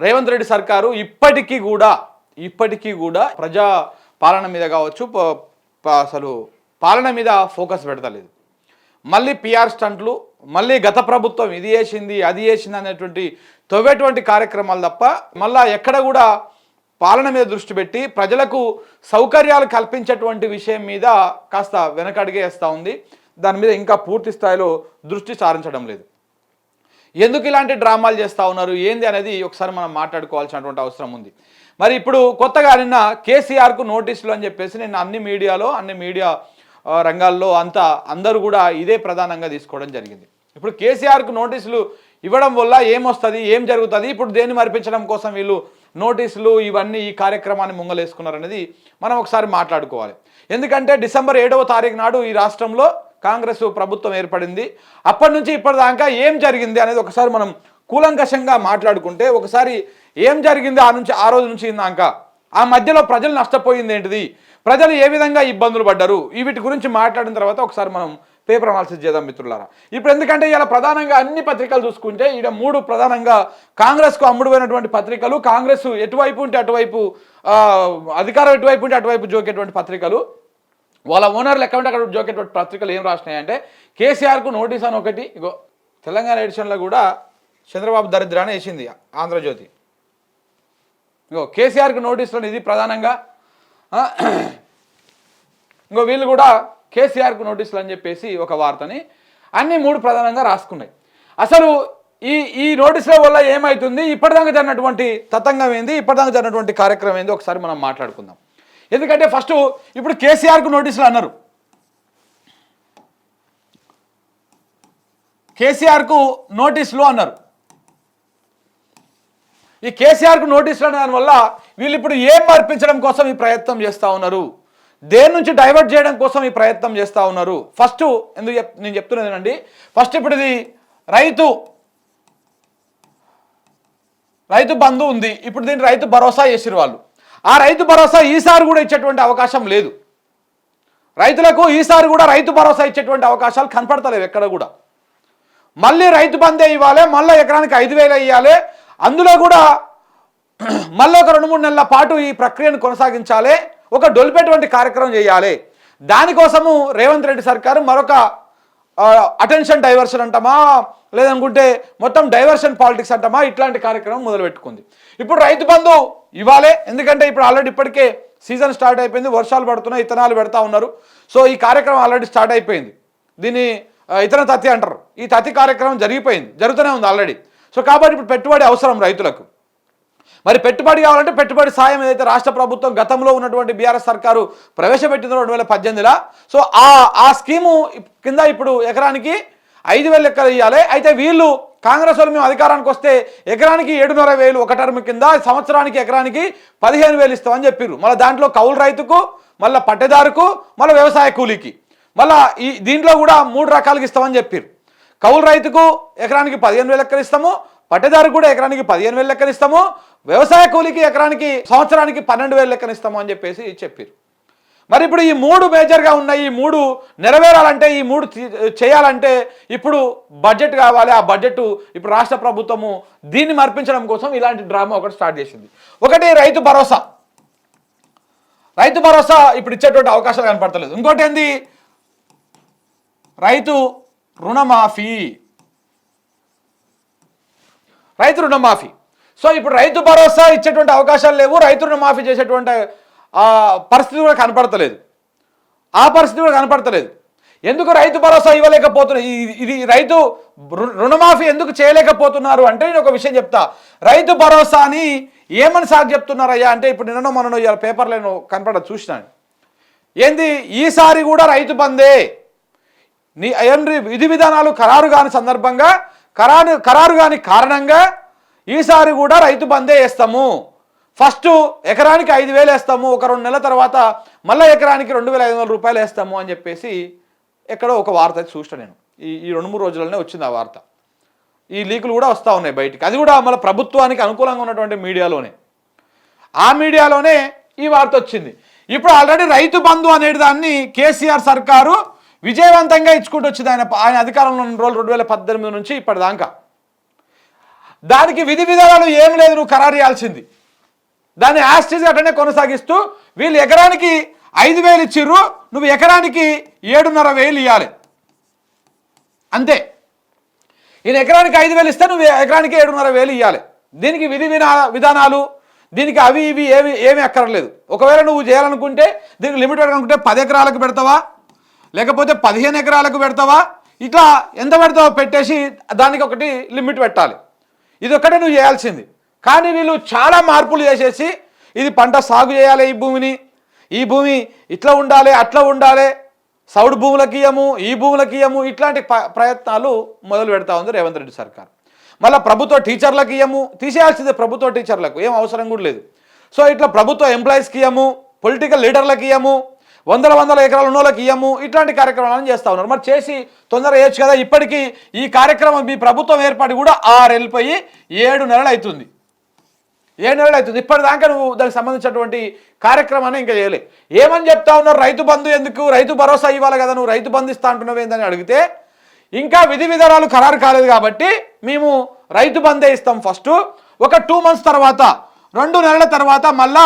రేవంత్ రెడ్డి సర్కారు ఇప్పటికీ కూడా ప్రజా పాలన మీద కావచ్చు అసలు పాలన మీద ఫోకస్ పెడతలేదు. మళ్ళీ పిఆర్ స్టంట్లు, మళ్ళీ గత ప్రభుత్వం ఇది చేసింది అది చేసింది అనేటువంటి తవ్వేటువంటి కార్యక్రమాలు తప్ప మళ్ళా ఎక్కడ కూడా పాలన మీద దృష్టి పెట్టి ప్రజలకు సౌకర్యాలు కల్పించేటువంటి విషయం మీద కాస్త వెనకడుగే వేస్తూ ఉంది. దాని మీద ఇంకా పూర్తి స్థాయిలో దృష్టి సారించడం లేదు. ఎందుకు ఇలాంటి డ్రామాలు చేస్తూ ఉన్నారు ఏంది అనేది ఒకసారి మనం మాట్లాడుకోవాల్సినటువంటి అవసరం ఉంది. మరి ఇప్పుడు కొత్తగా నిన్న కేసీఆర్కు నోటీసులు అని చెప్పేసి నేను అన్ని మీడియా రంగాల్లో అందరూ కూడా ఇదే ప్రధానంగా తీసుకోవడం జరిగింది. ఇప్పుడు కేసీఆర్కు నోటీసులు ఇవ్వడం వల్ల ఏమొస్తుంది, ఏం జరుగుతుంది, ఇప్పుడు దేన్ని మరిపించడం కోసం వీళ్ళు నోటీసులు ఇవన్నీ ఈ కార్యక్రమాన్ని ముంగలేసుకున్నారనేది మనం ఒకసారి మాట్లాడుకోవాలి. ఎందుకంటే డిసెంబర్ 7వ తారీఖు నాడు ఈ రాష్ట్రంలో కాంగ్రెస్ ప్రభుత్వం ఏర్పడింది. అప్పటి నుంచి ఇప్పటిదాకా ఏం జరిగింది అనేది ఒకసారి మనం కూలంకషంగా మాట్లాడుకుంటే ఒకసారి ఏం జరిగింది ఆ రోజు నుంచి ఇందాక ఆ మధ్యలో ప్రజలు నష్టపోయింది ఏంటిది, ప్రజలు ఏ విధంగా ఇబ్బందులు పడ్డారు, వీటి గురించి మాట్లాడిన తర్వాత ఒకసారి మనం పేపర్ అనాలిసిస్ చేద్దాం మిత్రులారా. ఇప్పుడు ఎందుకంటే ఇలా ప్రధానంగా అన్ని పత్రికలు చూసుకుంటే ఇక్కడ 3 ప్రధానంగా కాంగ్రెస్కు అమ్ముడుపోయినటువంటి పత్రికలు, కాంగ్రెస్ ఎటువైపు ఉంటే అటువైపు అధికారం ఎటువైపు ఉంటే అటువైపు జోకేటువంటి పత్రికలు, వాళ్ళ ఓనర్లు ఎక్కడ ఉంటే అక్కడ జోకేటువంటి పత్రికలు ఏం రాసినాయంటే కేసీఆర్కు నోటీస్ అని ఒకటి, ఇగో తెలంగాణ ఎడిషన్లో కూడా చంద్రబాబు దరిద్రాన్ని వేసింది ఆంధ్రజ్యోతి. ఇంకో కేసీఆర్కు నోటీసులు ఇది ప్రధానంగా, ఇంకో వీళ్ళు కూడా కేసీఆర్కు నోటీసులు అని చెప్పేసి ఒక వార్తని అన్ని 3 ప్రధానంగా రాసుకున్నాయి. అసలు ఈ నోటీసుల వల్ల ఏమవుతుంది, ఇప్పటిదాకా జరిగినటువంటి తతంగం ఏంది, ఇప్పటిదాకా జరిగినటువంటి కార్యక్రమం ఏంది ఒకసారి మనం మాట్లాడుకుందాం. ఎందుకంటే ఫస్ట్ ఇప్పుడు కేసీఆర్కు నోటీసులు అన్నారు. కేసీఆర్కు నోటీసులు అన్నారు. ఈ కేసీఆర్కు నోటీసులు అనే దానివల్ల వీళ్ళు ఇప్పుడు ఏం మార్పించడం కోసం ఈ ప్రయత్నం చేస్తూ ఉన్నారు, దేని నుంచి డైవర్ట్ చేయడం కోసం ఈ ప్రయత్నం చేస్తూ ఉన్నారు. ఫస్ట్ నేను చెప్తున్నదేనండి, ఫస్ట్ ఇప్పుడు ఇది రైతు బంధు ఉంది, ఇప్పుడు దీన్ని రైతు భరోసా చేసిరు వాళ్ళు. ఆ రైతు భరోసా ఈసారి కూడా ఇచ్చేటువంటి అవకాశం లేదు. రైతులకు ఈసారి కూడా రైతు భరోసా ఇచ్చేటువంటి అవకాశాలు కనపడతలేవు ఎక్కడ కూడా. మళ్ళీ రైతు బందే ఇవ్వాలి, మళ్ళీ ఎకరానికి 5,000 ఇవ్వాలి, అందులో కూడా మళ్ళీ ఒక 2-3 నెలల పాటు ఈ ప్రక్రియను కొనసాగించాలి, ఒక డొలిపేటువంటి కార్యక్రమం చేయాలి. దానికోసము రేవంత్ రెడ్డి సర్కారు మరొక అటెన్షన్ డైవర్షన్ అంటామా, లేదనుకుంటే మొత్తం డైవర్షన్ పాలిటిక్స్ అంటామా, ఇట్లాంటి కార్యక్రమం మొదలుపెట్టుకుంది. ఇప్పుడు రైతు బంధు ఇవ్వాలి, ఎందుకంటే ఇప్పుడు ఆల్రెడీ ఇప్పటికే సీజన్ స్టార్ట్ అయిపోయింది, వర్షాలు పడుతున్నాయి, ఇత్తనాలు పెడతా ఉన్నారు. సో ఈ కార్యక్రమం ఆల్రెడీ స్టార్ట్ అయిపోయింది. దీన్ని ఇతర తత్తి అంటారు. ఈ తత్తి కార్యక్రమం జరుగుతూనే ఉంది ఆల్రెడీ. సో కాబట్టి ఇప్పుడు పెట్టుబడి అవసరం రైతులకు. మరి పెట్టుబడి కావాలంటే పెట్టుబడి సాయం ఏదైతే రాష్ట్ర ప్రభుత్వం గతంలో ఉన్నటువంటి బీఆర్ఎస్ సర్కారు ప్రవేశపెట్టిందో 2018లో, సో ఆ స్కీము కింద ఇప్పుడు ఎకరానికి 5,000 లెక్కలు ఇవ్వాలి. అయితే వీళ్ళు కాంగ్రెస్ వాళ్ళు మేము అధికారానికి వస్తే ఎకరానికి 7,500 ఒక టర్మ్ కింద, సంవత్సరానికి ఎకరానికి 15,000 ఇస్తామని చెప్పారు. మళ్ళీ దాంట్లో కౌలు రైతుకు, మళ్ళీ పట్టెదారుకు, మళ్ళీ వ్యవసాయ కూలీకి, మళ్ళీ దీంట్లో కూడా 3 రకాలుగా ఇస్తామని చెప్పారు. కౌలు రైతుకు ఎకరానికి 15,000 లెక్కలు ఇస్తాము, పట్టెదారు కూడా ఎకరానికి 15,000 లెక్కలు ఇస్తాము, వ్యవసాయ కూలీకి ఎకరానికి సంవత్సరానికి 12,000 లెక్కలు ఇస్తాము అని చెప్పేసి చెప్పారు. మరి ఇప్పుడు ఈ 3 మేజర్గా ఉన్నాయి. ఈ 3 నెరవేరాలంటే, ఈ 3 చేయాలంటే ఇప్పుడు బడ్జెట్ కావాలి. ఆ బడ్జెట్ ఇప్పుడు రాష్ట్ర ప్రభుత్వము దీన్ని మర్పించడం కోసం ఇలాంటి డ్రామా ఒకటి స్టార్ట్ చేసింది. ఒకటి రైతు భరోసా ఇప్పుడు ఇచ్చేటువంటి అవకాశాలు కనపడతలేదు. ఇంకోటి ఏంది, రైతు రుణమాఫీ. సో ఇప్పుడు రైతు భరోసా ఇచ్చేటువంటి అవకాశాలు లేవు, రైతు రుణమాఫీ చేసేటువంటి పరిస్థితి కూడా కనపడతలేదు. ఎందుకు రైతు భరోసా ఇవ్వలేకపోతున్నారు, ఇది రైతు రుణమాఫీ ఎందుకు చేయలేకపోతున్నారు అంటే నేను ఒక విషయం చెప్తా. రైతు భరోసాని ఏమని సాగు చెప్తున్నారయ్యా అంటే, ఇప్పుడు నిన్న మనం ఇవాళ పేపర్లో కనపడదు చూసినాను. ఏంది, ఈసారి కూడా రైతు బందే, విధి విధానాలు ఖరారు కాని సందర్భంగా, ఖరారు కాని కారణంగా ఈసారి కూడా రైతు బందే వేస్తాము. ఫస్ట్ ఎకరానికి 5,000 వేస్తాము, ఒక 2 నెలల తర్వాత మళ్ళీ ఎకరానికి 2,500 రూపాయలు వేస్తాము అని చెప్పేసి ఎక్కడో ఒక వార్త అయితే చూసిన నేను. ఈ 2-3 రోజులనే వచ్చింది ఆ వార్త. ఈ లీకులు కూడా వస్తూ ఉన్నాయి బయటికి. అది కూడా మన ప్రభుత్వానికి అనుకూలంగా ఉన్నటువంటి మీడియాలోనే ఈ వార్త వచ్చింది. ఇప్పుడు ఆల్రెడీ రైతు బంధు అనేది దాన్ని కేసీఆర్ సర్కారు విజయవంతంగా ఇచ్చుకుంటూ వచ్చింది. ఆయన అధికారంలో ఉన్న రోజులు 2018 నుంచి ఇప్పటిదాకా. దానికి విధి విధానాలు ఏం లేదు, నువ్వు ఖరారు చేయాల్సింది. దాన్ని యాస్టీజ్ అటనే కొనసాగిస్తూ వీళ్ళు ఎకరానికి 5,000 ఇచ్చిర్రు, నువ్వు ఎకరానికి 7,500 ఇవ్వాలి అంతే. ఈయన ఎకరానికి 5,000 ఇస్తే నువ్వు ఎకరానికి 7,500 ఇవ్వాలి. దీనికి విధి విధానాలు, దీనికి అవి ఇవి ఏమి అక్కర్లేదు. ఒకవేళ నువ్వు చేయాలనుకుంటే దీనికి లిమిట్ పెట్టాలనుకుంటే 10 ఎకరాలకు పెడతావా, లేకపోతే 15 ఎకరాలకు పెడతావా, ఇట్లా ఎంత పెడతావో పెట్టేసి దానికి ఒకటి లిమిట్ పెట్టాలి. ఇది ఒక్కటే నువ్వు చేయాల్సింది. కానీ వీళ్ళు చాలా మార్పులు చేసేసి ఇది పంట సాగు చేయాలి, ఈ భూమి ఇట్లా ఉండాలి, అట్లా ఉండాలి, సౌడు భూములకి ఇయ్యము, ఈ భూములకి ఇయ్యము, ఇట్లాంటి ప్రయత్నాలు మొదలు పెడతా ఉంది రేవంత్ రెడ్డి సర్కార్. మళ్ళీ ప్రభుత్వ టీచర్లకు ఇయ్యము, తీసేయాల్సిందే ప్రభుత్వ టీచర్లకు, ఏం అవసరం కూడా లేదు. సో ఇట్లా ప్రభుత్వ ఎంప్లాయీస్కి ఇయ్యము, పొలిటికల్ లీడర్లకు ఇయ్యము, వందల ఎకరాలు ఉన్న వాళ్ళకి ఇయ్యము, ఇట్లాంటి కార్యక్రమాలను చేస్తూ ఉన్నారు. మరి చేసి తొందరగా చేయొచ్చు కదా. ఇప్పటికీ ఈ కార్యక్రమం మీ ప్రభుత్వం ఏర్పాటు కూడా 6 వెళ్ళిపోయి 7 నెలలు అవుతుంది. 7 నెలలు అవుతుంది. ఇప్పటిదాకా నువ్వు దానికి సంబంధించినటువంటి కార్యక్రమాన్ని ఇంకా చేయలే. ఏమని చెప్తా ఉన్నారు, రైతు బంధు ఎందుకు, రైతు భరోసా ఇవ్వాలి కదా, నువ్వు రైతు బంధు ఇస్తా అంటున్నావు ఏందని అడిగితే ఇంకా విధి విధానాలు ఖరారు కాలేదు కాబట్టి మేము రైతు బంధే ఇస్తాం. ఫస్ట్ ఒక 2 months తర్వాత, 2 నెలల తర్వాత మళ్ళా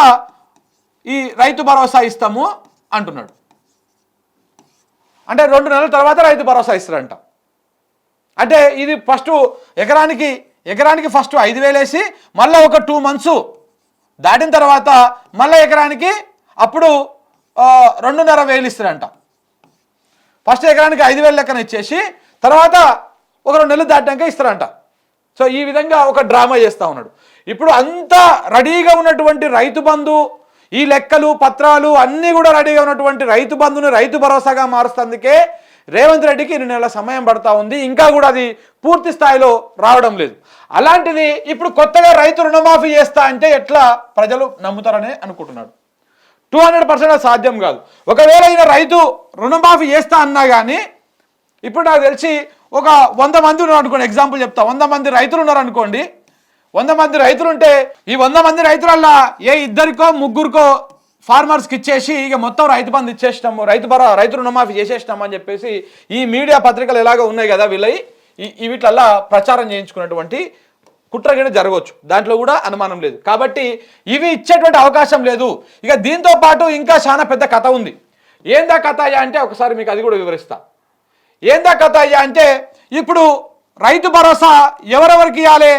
ఈ రైతు భరోసా ఇస్తాము అంటున్నాడు. అంటే 2 నెలల తర్వాత రైతు భరోసా ఇస్తారంట. అంటే ఇది ఫస్ట్ ఎకరానికి ఫస్ట్ 5,000 వేసి మళ్ళీ ఒక 2 months దాటిన తర్వాత మళ్ళీ ఎకరానికి అప్పుడు 2,500 ఇస్తారంట. ఫస్ట్ ఎకరానికి 5,000 లెక్కన ఇచ్చేసి తర్వాత ఒక 2 నెలలు దాటాక ఇస్తారంట. సో ఈ విధంగా ఒక డ్రామా చేస్తూ ఉన్నాడు. ఇప్పుడు అంతా రెడీగా ఉన్నటువంటి రైతు బంధు, ఈ లెక్కలు పత్రాలు అన్నీ కూడా రెడీగా ఉన్నటువంటి రైతు బంధుని రైతు భరోసాగా మారుస్తందుకే రేవంత్ రెడ్డికి 2 నెలల సమయం పడతా ఉంది. ఇంకా కూడా అది పూర్తి స్థాయిలో రావడం లేదు. అలాంటిది ఇప్పుడు కొత్తగా రైతు రుణమాఫీ చేస్తా అంటే ఎట్లా ప్రజలు నమ్ముతారని అనుకుంటున్నాడు. 200% సాధ్యం కాదు. ఒకవేళ ఈయన రైతు రుణమాఫీ చేస్తా అన్నా కానీ ఇప్పుడు నాకు తెలిసి ఒక 100 మంది ఉన్నారు అనుకోండి, ఎగ్జాంపుల్ చెప్తా, 100 మంది రైతులు ఉన్నారు అనుకోండి. 100 మంది రైతులు ఉంటే ఈ 100 మంది రైతులల్లా ఏ 2కో 3కో ఫార్మర్స్కి ఇచ్చేసి ఇక మొత్తం రైతు బంధు ఇచ్చేసినాము, రైతు రుణమాఫీ చేసేసినాము అని చెప్పేసి ఈ మీడియా పత్రికలు ఎలాగో ఉన్నాయి కదా, వీటిలల్లా ప్రచారం చేయించుకున్నటువంటి కుట్రగిన జరగవచ్చు, దాంట్లో కూడా అనుమానం లేదు. కాబట్టి ఇవి ఇచ్చేటువంటి అవకాశం లేదు. ఇక దీంతో పాటు ఇంకా చాలా పెద్ద కథ ఉంది. ఏందా కథ అయ్యా అంటే ఒకసారి మీకు అది కూడా వివరిస్తా. ఏందా కథ అయ్యా అంటే ఇప్పుడు రైతు భరోసా ఎవరెవరికి ఇవ్వాలి,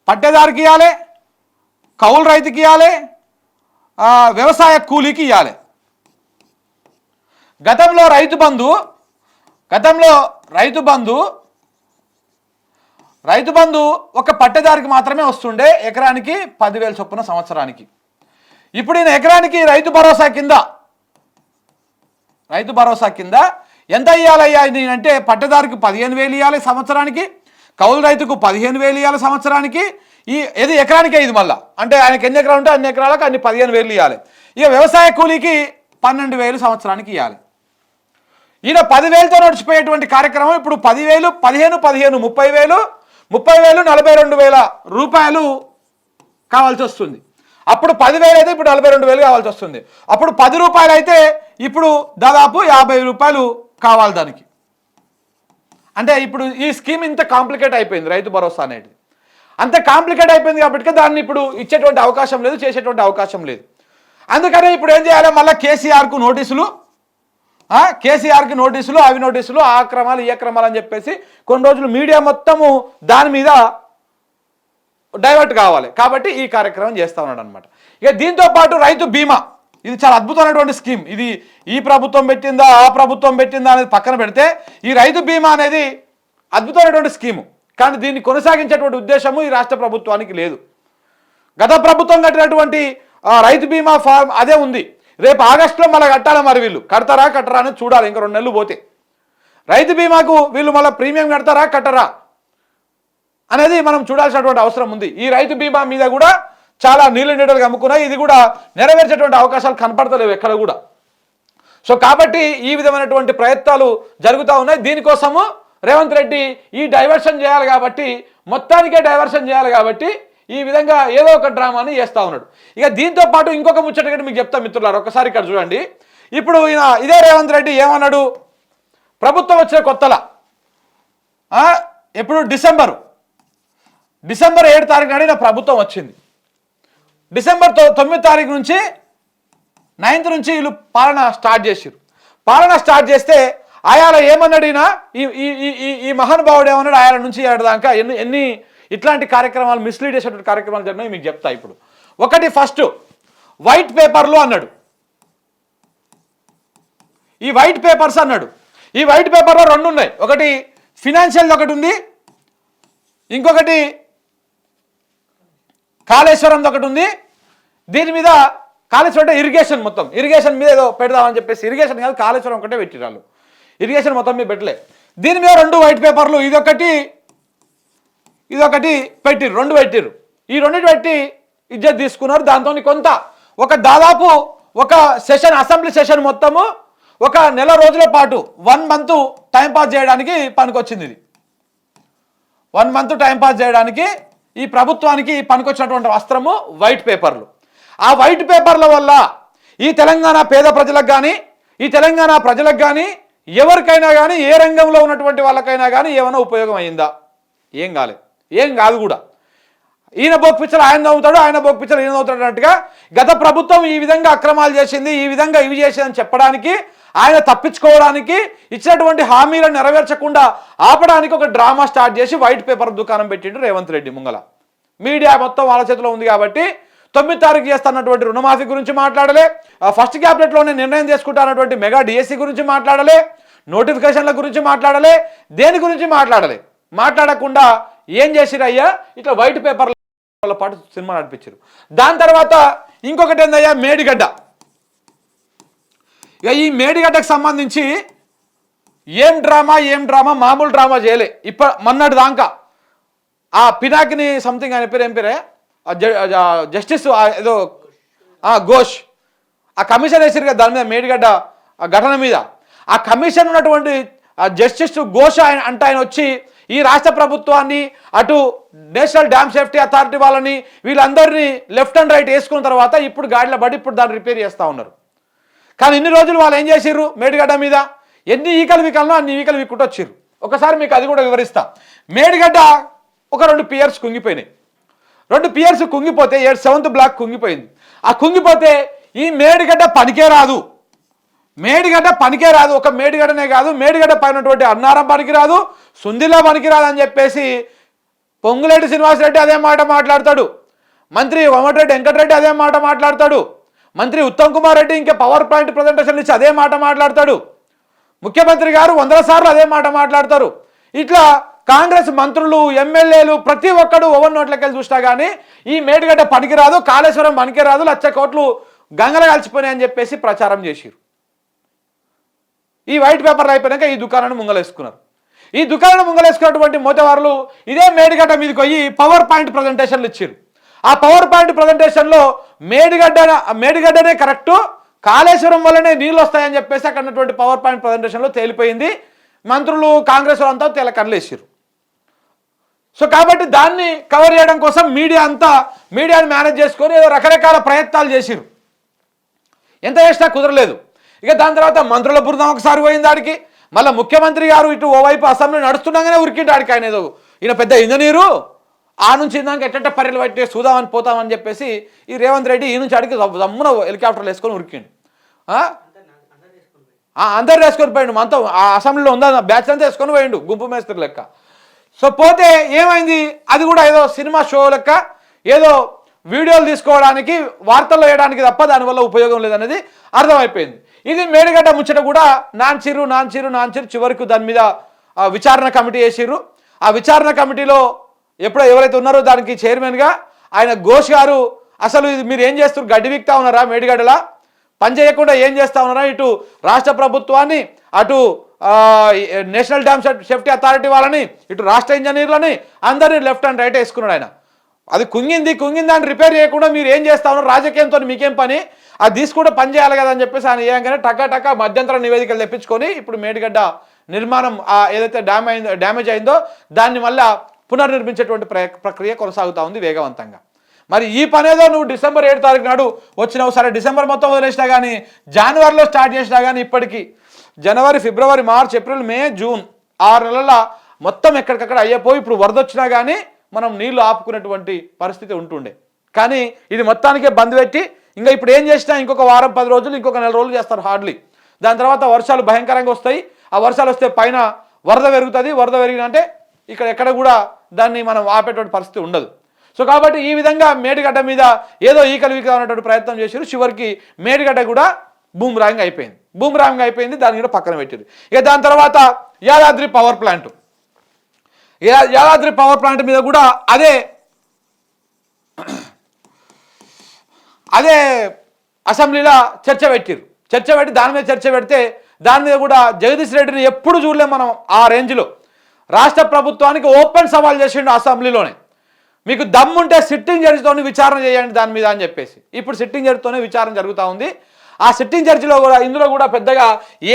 పట్టేదారికి ఇవ్వాలి, కౌలు రైతుకి ఇవ్వాలి, వ్యవసాయ కూలీకి ఇవ్వాలి. గతంలో రైతు బంధు ఒక పట్టేదారికి మాత్రమే వస్తుండే, ఎకరానికి 10,000 చొప్పున సంవత్సరానికి. ఇప్పుడు ఈయన ఎకరానికి రైతు భరోసా కింద ఎంత ఇవ్వాలయ్యా అంటే పట్టేదారికి 15,000 ఇవ్వాలి సంవత్సరానికి, కౌలు రైతుకు 15,000 ఇవ్వాలి సంవత్సరానికి. ఇది ఎకరానికే, ఇది మళ్ళీ అంటే ఆయనకి ఎన్ని ఎకరాలు ఉంటే అన్ని ఎకరాలకు అన్ని 15,000 ఇవ్వాలి. ఇక వ్యవసాయ కూలీకి 12,000 సంవత్సరానికి ఇవ్వాలి. ఈయన 10,000తో నడిచిపోయేటువంటి కార్యక్రమం ఇప్పుడు 10,000, 15, 30,000, 42,000 రూపాయలు కావాల్సి వస్తుంది. అప్పుడు 10,000 అయితే ఇప్పుడు 42,000 కావాల్సి వస్తుంది. అప్పుడు 10 రూపాయలు అయితే ఇప్పుడు దాదాపు 50 రూపాయలు కావాలి దానికి. అంటే ఇప్పుడు ఈ స్కీమ్ ఇంత కాంప్లికేట్ అయిపోయింది, రైతు భరోసా అనేది అంత కాంప్లికేట్ అయిపోయింది కాబట్టి దాన్ని ఇప్పుడు ఇచ్చేటువంటి అవకాశం లేదు, చేసేటువంటి అవకాశం లేదు. అందుకనే ఇప్పుడు ఏం చేయాలి, మళ్ళీ కేసీఆర్కి నోటీసులు, అవి నోటీసులు, ఆ క్రమాలు ఈ క్రమాలు అని చెప్పేసి కొన్ని రోజులు మీడియా మొత్తము దాని మీద డైవర్ట్ కావాలి. కాబట్టి ఈ కార్యక్రమం చేస్తూ ఉన్నాడు అనమాట. ఇక దీంతో పాటు రైతు బీమా, ఇది చాలా అద్భుతమైనటువంటి స్కీమ్. ఇది ఈ ప్రభుత్వం పెట్టిందా ఆ ప్రభుత్వం పెట్టిందా అనేది పక్కన పెడితే ఈ రైతు బీమా అనేది అద్భుతమైనటువంటి స్కీము. కానీ దీన్ని కొనసాగించేటువంటి ఉద్దేశము ఈ రాష్ట్ర ప్రభుత్వానికి లేదు. గత ప్రభుత్వం కట్టినటువంటి రైతు బీమా ఫార్మ్ అదే ఉంది. రేపు ఆగస్టులో మళ్ళీ కట్టాలి. మరి వీళ్ళు కడతారా కట్టరా అని చూడాలి. ఇంకా 2 నెలలు పోతే రైతు బీమాకు వీళ్ళు మళ్ళీ ప్రీమియం కడతారా కట్టరా అనేది మనం చూడాల్సినటువంటి అవసరం ఉంది. ఈ రైతు బీమా మీద కూడా చాలా నీళ్ళు నీడలుగా అమ్ముకున్నాయి. ఇది కూడా నెరవేర్చేటువంటి అవకాశాలు కనపడతలేవు ఎక్కడ కూడా. సో కాబట్టి ఈ విధమైనటువంటి ప్రయత్నాలు జరుగుతూ ఉన్నాయి. దీనికోసము రేవంత్ రెడ్డి ఈ డైవర్షన్ చేయాలి కాబట్టి, మొత్తానికే డైవర్షన్ చేయాలి కాబట్టి ఈ విధంగా ఏదో ఒక డ్రామాని చేస్తూ ఉన్నాడు. ఇక దీంతో పాటు ఇంకొక ముచ్చట మీకు చెప్తా మిత్రులారు, ఒకసారి ఇక్కడ చూడండి. ఇప్పుడు ఇదే రేవంత్ రెడ్డి ఏమన్నాడు, ప్రభుత్వం వచ్చిన కొత్తలా ఎప్పుడు డిసెంబర్ 7 తారీఖు నాడు నా ప్రభుత్వం వచ్చింది. డిసెంబర్ 9 తారీఖు నుంచి 9th నుంచి వీళ్ళు పాలన స్టార్ట్ చేసారు. పాలన స్టార్ట్ చేస్తే ఆయాల ఏమన్నాడినా ఈ మహానుభావుడు ఏమన్నాడు ఆయాల నుంచి ఏడాదాకా ఎన్ని ఇట్లాంటి కార్యక్రమాలు మిస్లీడ్ చేసేటువంటి కార్యక్రమాలు జరిగినాయి మీకు చెప్తా. ఇప్పుడు ఒకటి ఫస్ట్ వైట్ పేపర్లు అన్నాడు. ఈ వైట్ పేపర్స్ అన్నాడు. ఈ వైట్ పేపర్లో 2 ఉన్నాయి. ఒకటి ఫినాన్షియల్ ఒకటి ఉంది, ఇంకొకటి కాళేశ్వరం ఒకటి ఉంది. దీని మీద కాళేశ్వరం అంటే ఇరిగేషన్, మొత్తం ఇరిగేషన్ మీద ఏదో పెడదామని చెప్పేసి, ఇరిగేషన్ కాదు కాళేశ్వరం ఒకటే పెట్టిరాళ్ళు, ఇరిగేషన్ మొత్తం మీద పెట్టలే. దీని మీద 2 వైట్ పేపర్లు, ఇదొకటి పెట్టిర్రు, 2 పెట్టిర్రు. ఈ 2 పెట్టి ఇజ్జత్ తీసుకున్నారు. దాంతో కొంత దాదాపు ఒక సెషన్, అసెంబ్లీ సెషన్ మొత్తము ఒక నెల రోజుల పాటు 1 month టైంపాస్ చేయడానికి పనికొచ్చింది. ఇది 1 month టైంపాస్ చేయడానికి ఈ ప్రభుత్వానికి పనికొచ్చినటువంటి వస్త్రము వైట్ పేపర్లు. ఆ వైట్ పేపర్ల వల్ల ఈ తెలంగాణ పేద ప్రజలకు కానీ, ఈ తెలంగాణ ప్రజలకు కానీ, ఎవరికైనా కానీ, ఏ రంగంలో ఉన్నటువంటి వాళ్ళకైనా కానీ ఏమైనా ఉపయోగం అయిందా? ఏం కాలేదు, ఏం కాదు కూడా. ఈయన బోక్పిచ్చలు ఆయన నవ్వుతాడు, ఆయన బోక్పిచ్చలు ఈయన నవ్వుతాడు అన్నట్టుగా గత ప్రభుత్వం ఈ విధంగా అక్రమాలు చేసింది, ఈ విధంగా ఇవి చేసిందని చెప్పడానికి, ఆయన తప్పించుకోవడానికి, ఇచ్చినటువంటి హామీలను నెరవేర్చకుండా ఆపడానికి ఒక డ్రామా స్టార్ట్ చేసి వైట్ పేపర్ దుకాణం పెట్టిండు రేవంత్ రెడ్డి ముంగల. మీడియా మొత్తం వాళ్ళ చేతిలో ఉంది కాబట్టి 9 తారీఖు చేస్తున్నటువంటి రుణమాఫీ గురించి మాట్లాడలే, ఫస్ట్ క్యాబినెట్లోనే నిర్ణయం తీసుకుంటానటువంటి మెగా డిఎస్సి గురించి మాట్లాడలే, నోటిఫికేషన్ల గురించి మాట్లాడలే, దేని గురించి మాట్లాడలే. మాట్లాడకుండా ఏం చేసిరయ్యా, ఇట్లా వైట్ పేపర్ల పాటు సినిమా నడిపించారు. దాని తర్వాత ఇంకొకటి ఏందయ్యా, మేడిగడ్డ. ఇక ఈ మేడిగడ్డకు సంబంధించి ఏం డ్రామా, మామూలు డ్రామా చేయలే. మొన్నటి దాకా ఆ పినాకిని సంథింగ్ ఆయన పేరు, ఏం పేరే, జస్టిస్ ఏదో ఘోష్, ఆ కమిషన్ వేసారు కదా దాని మీద, మేడిగడ్డ ఘటన మీద. ఆ కమిషన్ ఉన్నటువంటి జస్టిస్ ఘోష్ ఆయన వచ్చి ఈ రాష్ట్ర ప్రభుత్వాన్ని, అటు నేషనల్ డ్యామ్ సేఫ్టీ అథారిటీ వాళ్ళని, వీళ్ళందరినీ లెఫ్ట్ అండ్ రైట్ వేసుకున్న తర్వాత ఇప్పుడు గాడిలో పడి ఇప్పుడు దాన్ని రిపేర్ చేస్తూ ఉన్నారు. కానీ ఇన్ని రోజులు వాళ్ళు ఏం చేసిర్రు, మేడిగడ్డ మీద ఎన్ని ఈకలు వీకలను అన్ని ఈకలు వీక్కుంటూ వచ్చిర్రు. ఒకసారి మీకు అది కూడా వివరిస్తా. మేడిగడ్డ ఒక 2 పియర్స్ కుంగిపోయినాయి. 2 పియర్స్ కుంగిపోతే 7th బ్లాక్ కుంగిపోయింది. ఆ కుంగిపోతే ఈ మేడిగడ్డ పనికే రాదు, ఒక మేడిగడ్డనే కాదు, మేడిగడ్డ పైనటువంటి అన్నారం పనికిరాదు, సుందిలా పనికిరాదు అని చెప్పేసి పొంగులేటి శ్రీనివాసరెడ్డి అదే మాట మాట్లాడతాడు, మంత్రి కోమటిరెడ్డి వెంకటరెడ్డి అదే మాట మాట్లాడతాడు, మంత్రి ఉత్తమ్ కుమార్ రెడ్డి ఇంకా పవర్ పాయింట్ ప్రజెంటేషన్ ఇచ్చి అదే మాట మాట్లాడతాడు, ముఖ్యమంత్రి గారు 100 సార్లు అదే మాట మాట్లాడతారు. ఇట్లా కాంగ్రెస్ మంత్రులు, ఎమ్మెల్యేలు ప్రతి ఒక్కడు ఓవర్ నోట్లకెళ్ళి చూసినా కానీ ఈ మేడిగడ్డ పనికిరాదు, కాళేశ్వరం పనికిరాదు, 1,00,000 కోట్లు గంగలు కలిసిపోయినాయని చెప్పేసి ప్రచారం చేసిరు. ఈ వైట్ పేపర్లు అయిపోయాక ఈ దుకాణాన్ని ముంగలేసుకున్నారు. ఈ దుకాణాన్ని ముంగలేసుకున్నటువంటి మోతవారులు ఇదే మేడిగడ్డ మీదకి పోయి పవర్ పాయింట్ ప్రజెంటేషన్లు ఇచ్చారు. ఆ పవర్ పాయింట్ ప్రజెంటేషన్లో మేడిగడ్డనే కరెక్టు, కాళేశ్వరం వల్లనే నీళ్ళు వస్తాయని చెప్పేసి అక్కడ ఉన్నటువంటి పవర్ పాయింట్ ప్రజెంటేషన్లో తేలిపోయింది. మంత్రులు కాంగ్రెస్ అంతా తెల్ల కళ్ళేసారు. సో కాబట్టి దాన్ని కవర్ చేయడం కోసం మీడియాని మేనేజ్ చేసుకొని ఏదో రకరకాల ప్రయత్నాలు చేసిరు. ఎంత చేసినా కుదరలేదు. ఇక దాని తర్వాత మంత్రుల బృందం ఒకసారి పోయింది ఆడికి, మళ్ళీ ముఖ్యమంత్రి గారు ఇటు ఓవైపు అసెంబ్లీ నడుస్తుండగానే ఉరికింటి ఆడికి. ఆయన ఏదో ఈయన పెద్ద ఇంజనీరు, ఆ నుంచి ఇందాక ఎట్ట పర్రెలు పట్టి చూద్దామని పోతామని చెప్పేసి ఈ రేవంత్ రెడ్డి ఈ నుంచి ఆడికి దమ్మున హెలికాప్టర్లు వేసుకొని ఉరికిండు. అందరు వేసుకొని పోయిండు, మొత్తం ఆ అసెంబ్లీలో ఉందా బ్యాచ్ అంతా వేసుకొని పోయిండు గుంపు మేస్త్రి లెక్క. సో పోతే ఏమైంది, అది కూడా ఏదో సినిమా షో లెక్క, ఏదో వీడియోలు తీసుకోవడానికి, వార్తల్లో వేయడానికి తప్ప దానివల్ల ఉపయోగం లేదనేది అర్థమైపోయింది. ఇది మేడిగడ్డ ముచ్చట కూడా నాన్చిరు చివరికి దాని మీద విచారణ కమిటీ వేసిర్రు. ఆ విచారణ కమిటీలో ఎవరైతే ఉన్నారో దానికి చైర్మన్గా ఆయన ఘోష్ గారు, అసలు ఇది మీరు ఏం చేస్తున్నారు, గడ్డి వీక్తా ఉన్నారా మేడిగడ్డలా, పని చేయకుండా ఏం చేస్తా ఉన్నారా, ఇటు రాష్ట్ర ప్రభుత్వాన్ని, అటు నేషనల్ డ్యామ్ సేఫ్టీ అథారిటీ వాళ్ళని, ఇటు రాష్ట్ర ఇంజనీర్లని అందరినీ లెఫ్ట్ అండ్ రైట్ వేసుకున్నాడు ఆయన. అది కుంగింది అని రిపేర్ చేయకుండా మీరు ఏం చేస్తా ఉన్నారు, రాజకీయంతో మీకేం పని, అది తీసుకుంటే పని చేయాలి కదా అని చెప్పేసి ఆయన ఏకంగానే టకా మధ్యంతర నివేదికలు తెప్పించుకొని ఇప్పుడు మేడిగడ్డ నిర్మాణం ఏదైతే డ్యామేజ్ అయిందో దాన్ని మళ్ళా పునర్నిర్మించేటువంటి ప్రక్రియ కొనసాగుతూ ఉంది వేగవంతంగా. మరి ఈ పనేదో నువ్వు డిసెంబర్ 7 తారీఖు నాడు వచ్చినావు, సరే డిసెంబర్ మొత్తం వదిలేసినా కానీ, జనవరిలో స్టార్ట్ చేసినా కానీ, ఇప్పటికీ జనవరి, ఫిబ్రవరి, మార్చ్, ఏప్రిల్, మే, జూన్ 6 నెలల మొత్తం ఎక్కడికక్కడ అయ్యిపోయి ఇప్పుడు వరద వచ్చినా కానీ మనం నీళ్లు ఆపుకునేటువంటి పరిస్థితి ఉంటుండే. కానీ ఇది మొత్తానికే బంద్ పెట్టి ఇంకా ఇప్పుడు ఏం చేసినా ఇంకొక వారం 10 రోజులు ఇంకొక 4 రోజులు చేస్తారు హార్డ్లీ. దాని తర్వాత వర్షాలు భయంకరంగా వస్తాయి. ఆ వర్షాలు వస్తే పైన వరద పెరుగుతుంది. వరద పెరిగినంటే ఇక్కడ ఎక్కడ కూడా దాన్ని మనం ఆపేటువంటి పరిస్థితి ఉండదు. సో కాబట్టి ఈ విధంగా మేడిగడ్డ మీద ఏదో ఈకలు వీకలు అనేటువంటి ప్రయత్నం చేశారు. చివరికి మేడిగడ్డ కూడా బూమ్రాంగ్ అయిపోయింది. దాన్ని కూడా పక్కన పెట్టారు. ఇక దాని తర్వాత యాదాద్రి పవర్ ప్లాంట్ మీద కూడా అదే అసెంబ్లీలో చర్చ పెట్టి దాని మీద చర్చ పెడితే దాని మీద కూడా జగదీష్ రెడ్డిని ఎప్పుడు చూడలేం మనం. ఆ రేంజ్లో రాష్ట్ర ప్రభుత్వానికి ఓపెన్ సవాల్ చేసిండు అసెంబ్లీలోనే. మీకు దమ్ముంటే సిట్టింగ్ జడ్జితోనే విచారణ చేయండి దాని మీద అని చెప్పేసి. ఇప్పుడు సిట్టింగ్ జడ్జితోనే విచారణ జరుగుతూ ఉంది. ఆ సిట్టింగ్ జడ్జిలో కూడా ఇందులో కూడా పెద్దగా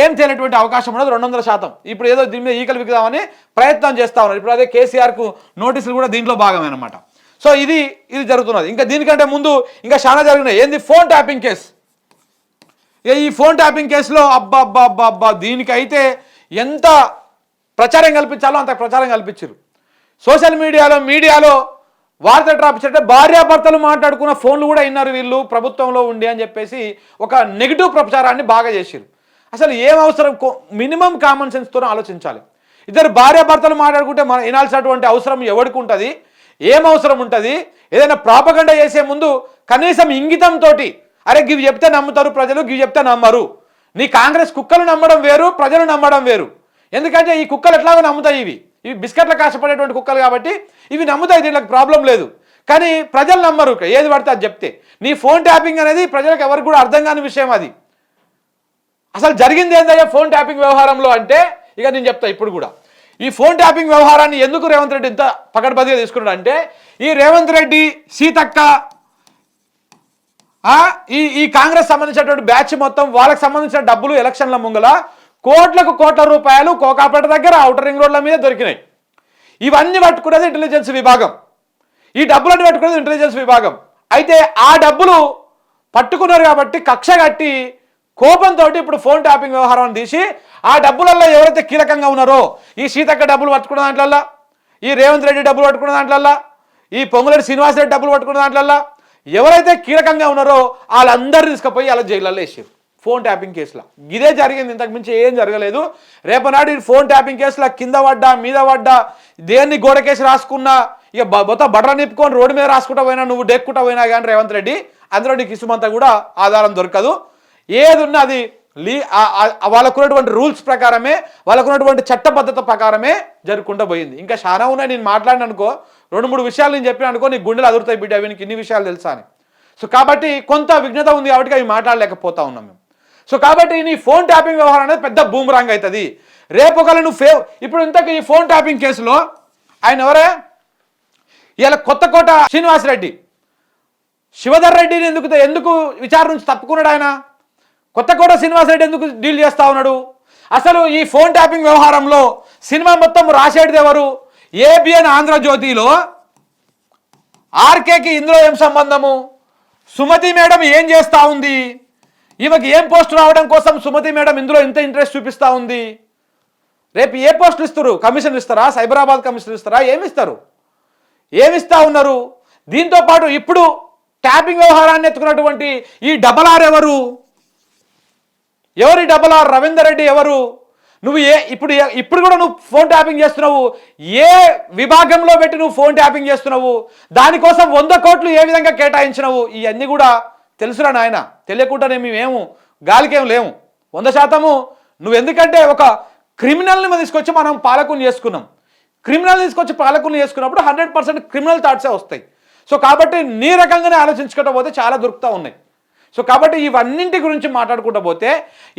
ఏం తేలేటువంటి అవకాశం ఉండదు 200%. ఇప్పుడు ఏదో దీని మీద ఈకలు వికుదామని ప్రయత్నం చేస్తూ ఉన్నారు. ఇప్పుడు అదే కేసీఆర్కు నోటీసులు కూడా దీంట్లో భాగమే అనమాట. సో ఇది జరుగుతున్నది. ఇంకా దీనికంటే ముందు ఇంకా చాలా జరిగినాయి. ఏంది ఫోన్ ట్యాపింగ్ కేసు. ఈ ఫోన్ ట్యాపింగ్ కేసులో అబ్బా దీనికైతే ఎంత ప్రచారం కల్పించాలో అంత ప్రచారం కల్పించారు. సోషల్ మీడియాలో వార్త ట్రాపించారంటే భార్యాభర్తలు మాట్లాడుకున్న ఫోన్లు కూడా విన్నారు వీళ్ళు ప్రభుత్వంలో ఉండి అని చెప్పేసి ఒక నెగిటివ్ ప్రచారాన్ని బాగా చేశారు. అసలు ఏం అవసరం, మినిమం కామన్ సెన్స్తో ఆలోచించాలి. ఇద్దరు భార్యాభర్తలు మాట్లాడుకుంటే మనం వినాల్సినటువంటి అవసరం ఎవరికి ఉంటుంది, ఏం అవసరం ఉంటుంది? ఏదైనా ప్రాపగండా చేసే ముందు కనీసం ఇంగితంతో అరే గివి చెప్తే నమ్ముతారు ప్రజలు, గివి చెప్తే నమ్మరు. నీ కాంగ్రెస్ కుక్కలు నమ్మడం వేరు, ప్రజలు నమ్మడం వేరు. ఎందుకంటే ఈ కుక్కలు ఎట్లాగో నమ్ముతాయి. ఇవి బిస్కెట్ల కాశపడేటువంటి కుక్కలు కాబట్టి ఇవి నమ్ముతాయి, దీనికి ప్రాబ్లం లేదు. కానీ ప్రజలు నమ్మరు ఏది పడితే అది చెప్తే. నీ ఫోన్ ట్యాపింగ్ అనేది ప్రజలకు ఎవరికి కూడా అర్థం కాని విషయం. అది అసలు జరిగింది ఏంటయ్యా ఫోన్ ట్యాపింగ్ వ్యవహారంలో అంటే ఇక నేను చెప్తా. ఇప్పుడు కూడా ఈ ఫోన్ ట్యాపింగ్ వ్యవహారాన్ని ఎందుకు రేవంత్ రెడ్డి ఇంత పకడ్బందీగా తీసుకున్నాడు అంటే ఈ రేవంత్ రెడ్డి, సీతక్క, ఈ కాంగ్రెస్ సంబంధించినటువంటి బ్యాచ్ మొత్తం వాళ్ళకి సంబంధించిన డబ్బులు ఎలక్షన్ల ముంగల కోట్ల రూపాయలు కోకాపేట దగ్గర ఔటర్ రింగ్ రోడ్ల మీద దొరికినాయి. ఇవన్నీ పట్టుకునేది ఇంటెలిజెన్స్ విభాగం. ఈ డబ్బులన్నీ పట్టుకునేది ఇంటెలిజెన్స్ విభాగం. అయితే ఆ డబ్బులు పట్టుకున్నారు కాబట్టి కక్ష కట్టి కోపంతో ఇప్పుడు ఫోన్ ట్యాపింగ్ వ్యవహారాన్ని తీసి ఆ డబ్బులలో ఎవరైతే కీలకంగా ఉన్నారో ఈ సీతక్క డబ్బులు పట్టుకున్న దాంట్లల్లా, ఈ రేవంత్ రెడ్డి డబ్బులు పట్టుకున్న దాంట్లల్లా, ఈ పొంగులేటి శ్రీనివాసరెడ్డి డబ్బులు పట్టుకున్న దాంట్లల్లా ఎవరైతే కీలకంగా ఉన్నారో వాళ్ళందరూ తీసుకుపోయి అలా జైళ్ళల్లో వేసారు ఫోన్ ట్యాపింగ్ కేసులో. ఇదే జరిగింది, ఇంతకు మించి ఏం జరగలేదు. రేపనాడు ఈ ఫోన్ ట్యాపింగ్ కేసులో కింద పడ్డా మీద పడ్డా దేన్ని గోడకేసి రాసుకున్నా ఇక మొత్తం బట్ర నిప్పుకొని రోడ్డు మీద రాసుకుంటా పోయినా, నువ్వు డెక్కుంటా పోయినా కానీ రేవంత్ రెడ్డి అందులో నీకు ఇసుమంతా కూడా ఆధారం దొరకదు. ఏది ఉన్నా అది వాళ్ళకున్నటువంటి రూల్స్ ప్రకారమే, వాళ్ళకున్నటువంటి చట్టబద్ధత ప్రకారమే జరుపుకుంటూ పోయింది. ఇంకా చాలా ఉన్నాయి, నేను మాట్లాడిన అనుకో 2-3 విషయాలు నేను చెప్పిన అనుకో నీకు గుండెలు అదురుతాయి బిడ్డ, అవి నీకు ఇన్ని విషయాలు తెలుసా అని. సో కాబట్టి కొంత విఘ్నత ఉంది కాబట్టి అవి మాట్లాడలేకపోతా ఉన్నాం మేము. సో కాబట్టి నీ ఫోన్ ట్యాపింగ్ వ్యవహారం అనేది పెద్ద బూమరాంగ్ అవుతుంది. రేపు ఒకవేళ నువ్వు ఇప్పుడు ఇంతకు ఈ ఫోన్ ట్యాపింగ్ కేసులో ఆయన ఎవరే ఇలా కొత్తకోట శ్రీనివాసరెడ్డి, శివధర్ రెడ్డిని ఎందుకు విచారణ నుంచి తప్పుకున్నాడు ఆయన? కొత్తకోట శ్రీనివాసరెడ్డి ఎందుకు డీల్ చేస్తా ఉన్నాడు? అసలు ఈ ఫోన్ ట్యాపింగ్ వ్యవహారంలో సినిమా మొత్తం రాసేటిది ఎవరు? ఏబిఎన్ ఆంధ్రజ్యోతిలో ఆర్కేకి ఇందులో ఏం సంబంధము? సుమతి మేడం ఏం చేస్తూ ఉంది? ఈమెకి ఏం పోస్ట్ రావడం కోసం సుమతి మేడం ఇందులో ఇంత ఇంట్రెస్ట్ చూపిస్తూ ఉంది? రేపు ఏ పోస్టులు ఇస్తారు? కమిషన్ ఇస్తారా? సైబరాబాద్ కమిషన్ ఇస్తారా? ఏమిస్తా ఉన్నారు? దీంతో పాటు ఇప్పుడు ట్యాపింగ్ వ్యవహారాన్ని ఎత్తుకున్నటువంటి ఈ డబల్ ఆర్ ఎవరు డబల్ ఆర్? రవీందర్ రెడ్డి ఎవరు? నువ్వు ఇప్పుడు కూడా నువ్వు ఫోన్ ట్యాపింగ్ చేస్తున్నావు. ఏ విభాగంలో పెట్టి నువ్వు ఫోన్ ట్యాపింగ్ చేస్తున్నావు? దానికోసం 100 కోట్లు ఏ విధంగా కేటాయించినవు? ఇవన్నీ కూడా తెలుసురా నాయన. తెలియకుండానే మేమేము గాలికేం లేము 100%. నువ్వు ఎందుకంటే ఒక క్రిమినల్ని తీసుకొచ్చి మనం పాలకుని చేసుకున్నాం. క్రిమినల్ తీసుకొచ్చి పాలకుని చేసుకున్నప్పుడు 100% క్రిమినల్ థాట్సే వస్తాయి. సో కాబట్టి నీ రకంగానే ఆలోచించుకుంటూ పోతే చాలా దొరుకుతూ ఉన్నాయి. సో కాబట్టి ఇవన్నింటి గురించి మాట్లాడుకుంటూ పోతే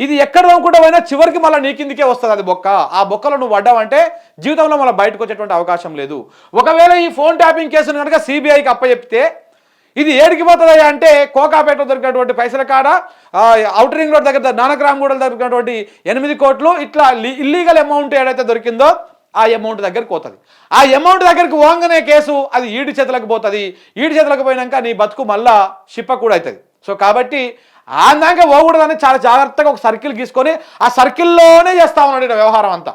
ఇది ఎక్కడ అనుకుంటా పోయినా చివరికి మళ్ళీ నీ కిందికే వస్తుంది అది బొక్క. ఆ బొక్కలో నువ్వు పడ్డావంటే జీవితంలో మళ్ళీ బయటకు వచ్చేటువంటి అవకాశం లేదు. ఒకవేళ ఈ ఫోన్ ట్యాపింగ్ కేసును కనుక సిబిఐకి అప్పచెప్తే ఇది ఏడికి పోతుంది అంటే కోకాపేటలో దొరికినటువంటి పైసల కాడ, ఔటర్ రింగ్ రోడ్ దగ్గర నానక్రామ్గూడలో దొరికినటువంటి 8 కోట్లు ఇట్లా ఇల్లీగల్ అమౌంట్ ఏదైతే దొరికిందో ఆ అమౌంట్ దగ్గరికి పోతుంది. ఆ అమౌంట్ దగ్గరికి పోగానే కేసు అది ఈడి చేతులకు పోతుంది. ఈడి చేతులకు పోయినాక నీ బతుకు మళ్ళా షిప్ప కూడా అవుతుంది. సో కాబట్టి ఆందాక పోకూడదని చాలా జాగ్రత్తగా ఒక సర్కిల్ గీసుకొని ఆ సర్కిల్లోనే చేస్తా ఉన్నాడు వ్యవహారం అంతా.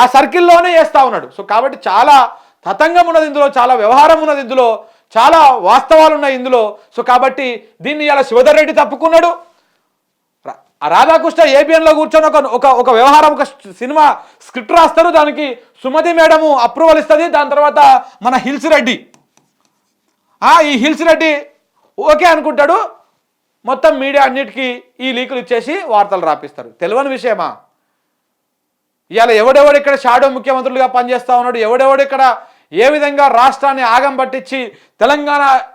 ఆ సర్కిల్లోనే చేస్తూ ఉన్నాడు. సో కాబట్టి చాలా తతంగం ఉన్నది ఇందులో, చాలా వ్యవహారం ఉన్నది ఇందులో, చాలా వాస్తవాలు ఉన్నాయి ఇందులో. సో కాబట్టి దీన్ని ఇలా శివధర్ రెడ్డి తప్పుకున్నాడు. రాధాకృష్ణ ఏబిఎన్లో కూర్చొని ఒక వ్యవహారం, ఒక సినిమా స్క్రిప్ట్ రాస్తారు, దానికి సుమతి మేడము అప్రూవల్ ఇస్తుంది. దాని తర్వాత మన హిల్స్ రెడ్డి, ఈ హిల్స్ రెడ్డి ఓకే అనుకుంటాడు. మొత్తం మీడియా అన్నిటికీ ఈ లీకులు ఇచ్చేసి వార్తలు రాపిస్తారు. తెలియని విషయమా? ఇవాళ ఎవడెవడు ఇక్కడ షాడో ముఖ్యమంత్రులుగా పనిచేస్తూ ఉన్నాడు, ఎవడెవడు ఇక్కడ ఏ విధంగా రాష్ట్రాన్ని ఆగం పట్టించి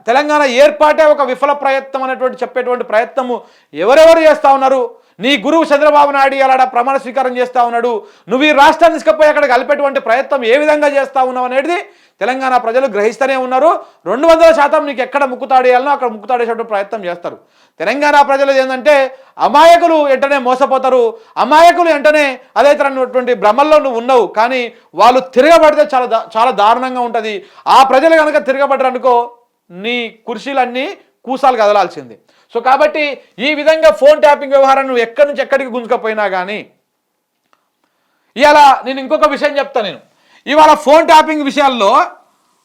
తెలంగాణ ఏర్పాటే ఒక విఫల ప్రయత్నం అనేటువంటి చెప్పేటువంటి ప్రయత్నము ఎవరెవరు చేస్తూ ఉన్నారు. నీ గురువు చంద్రబాబు నాయుడు అలా ప్రమాణ స్వీకారం చేస్తూ ఉన్నాడు, నువ్వు ఈ రాష్ట్రాన్ని తీసుకుపోయి అక్కడ కలిపేటువంటి ప్రయత్నం ఏ విధంగా చేస్తూ ఉన్నావు అనేది తెలంగాణ ప్రజలు గ్రహిస్తూనే ఉన్నారు. 200% నీకు ఎక్కడ ముక్కుతాడేయాలనో అక్కడ ముక్కుతాడేసేటువంటి ప్రయత్నం చేస్తారు. తెలంగాణ ప్రజలు ఏంటంటే అమాయకులు వెంటనే మోసపోతారు, అమాయకులు వెంటనే అదే తరటువంటి భ్రమల్లో నువ్వు ఉన్నావు. కానీ వాళ్ళు తిరగబడితే చాలా దారుణంగా ఉంటుంది. ఆ ప్రజలు కనుక తిరగబడ్డారనుకో నీ కుర్చీలన్నీ కూసాలు కదలాల్సింది. సో కాబట్టి ఈ విధంగా ఫోన్ ట్యాపింగ్ వ్యవహారం నువ్వు ఎక్కడి నుంచి ఎక్కడికి గుంజుకపోయినా కానీ, ఇవాళ నేను ఇంకొక విషయం చెప్తాను. నేను ఇవాళ ఫోన్ ట్యాపింగ్ విషయాల్లో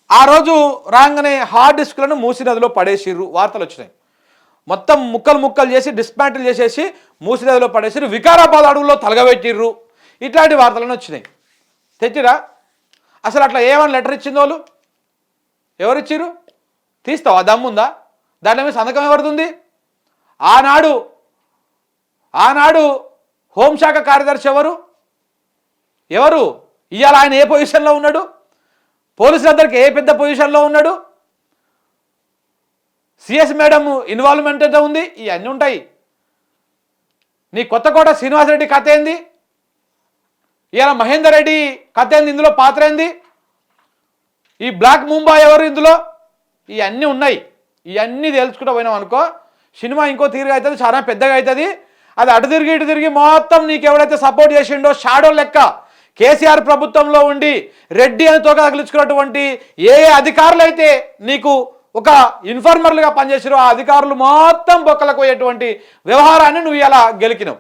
ఆ రోజు రాగానే హార్డ్ డిస్క్లను మూసీ నదిలో పడేసిర్రు వార్తలు వచ్చినాయి. మొత్తం ముక్కలు చేసి డిస్మాంటిల్ చేసేసి మూసీ నదిలో పడేసిర్రు, వికారాబాద్ అడవుల్లో తలగబెట్టిర్రు, ఇట్లాంటి వార్తలను వచ్చినాయి. తెచ్చిరా? అసలు అట్లా ఏమని లెటర్ ఇచ్చింది వాళ్ళు? ఎవరిచ్చిర్రు? తీస్తావా? దమ్ముందా? దాంట్లో మీద సంతకం ఎవరిది? ఆనాడు హోంశాఖ కార్యదర్శి ఎవరు? ఇవాళ ఆయన ఏ పొజిషన్లో ఉన్నాడు? పోలీసులందరికీ ఏ పెద్ద పొజిషన్లో ఉన్నాడు? సిఎస్ మేడం ఇన్వాల్వ్మెంట్ అయితే ఉంది. ఇవన్నీ ఉంటాయి. నీ కొత్తకోట శ్రీనివాసరెడ్డి కథ ఏంది? ఇవాళ మహేందర్ రెడ్డి కథ ఏంది? ఇందులో పాత్ర ఏంది? ఈ బ్లాక్ ముంబై ఎవరు ఇందులో? ఇవన్నీ ఉన్నాయి. ఇవన్నీ తెలుసుకుంటూ పోయినాం అనుకో, సినిమా ఇంకో తీరుగా అవుతుంది, చాలా పెద్దగా అవుతుంది. అది అటు తిరిగి ఇటు తిరిగి మొత్తం నీకు ఎవడైతే సపోర్ట్ చేసిండో షాడో లెక్క కేసీఆర్ ప్రభుత్వంలో ఉండి రెడ్డి అని తోక తగిలించుకున్నటువంటి ఏ అధికారులు అయితే నీకు ఒక ఇన్ఫార్మర్లుగా పనిచేసారో ఆ అధికారులు మొత్తం బొక్కలకు పోయేటువంటి వ్యవహారాన్ని నువ్వు ఇలా గెలికినావు,